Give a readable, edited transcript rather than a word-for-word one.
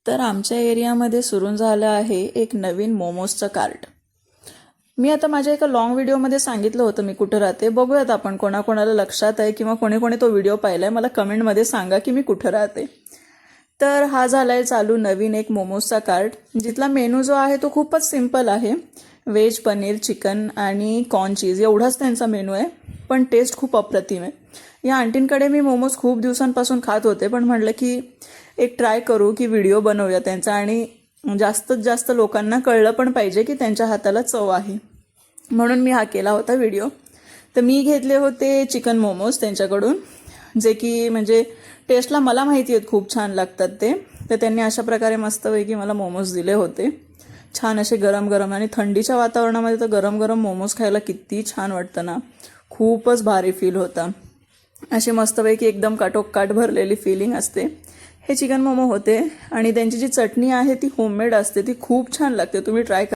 तर आमच्या एरियामध्ये सुरू झालं आहे एक नवीन मोमोजचं कार्ट. मी आता माझ्या एका लॉंग व्हिडिओमध्ये सांगितलं होतं मी कुठं राहते. बघूयात आपण कोणाकोणाला लक्षात आहे किंवा कोणी कोणी तो व्हिडिओ पाहिलाय. मला कमेंटमध्ये सांगा की मी कुठं राहते. तर हा झालाय चालू नवीन एक मोमोजचा कार्ट, जिथला मेनू जो आहे तो खूपच सिम्पल आहे. व्हेज, पनीर, चिकन आणि कॉर्न चीज एवढाच त्यांचा मेनू आहे, पण टेस्ट खूप अप्रतिम आहे. या आंटींकडे मी मोमोज खूप दिवसांपासून खात होते, पण म्हटलं की एक ट्राय करू की व्हिडिओ बनवूया त्यांचा आणि जास्तीत जास्त लोकांना कळलं पण पाहिजे की त्यांच्या हाताला चव आहे, म्हणून मी हा केला होता व्हिडिओ. तर मी घेतले होते चिकन मोमोज त्यांच्याकडून, जे की म्हणजे टेस्टला मला माहिती आहेत खूप छान लागतात ते. तर त्यांनी अशा प्रकारे मस्तपैकी मला मोमोज दिले होते, छान असे गरम गरम. आणि थंडीच्या वातावरणामध्ये तर गरम गरम मोमोज खायला किती छान वाटतं ना, खूपच भारी फील होता. असे मस्तपैकी एकदम काटोकाट भरलेली फिलिंग असते. हे चिकन मोमो होते आणि त्यांची जी चटणी आहे ती होममेड असते, ती खूप छान लागते. तुम्ही ट्राय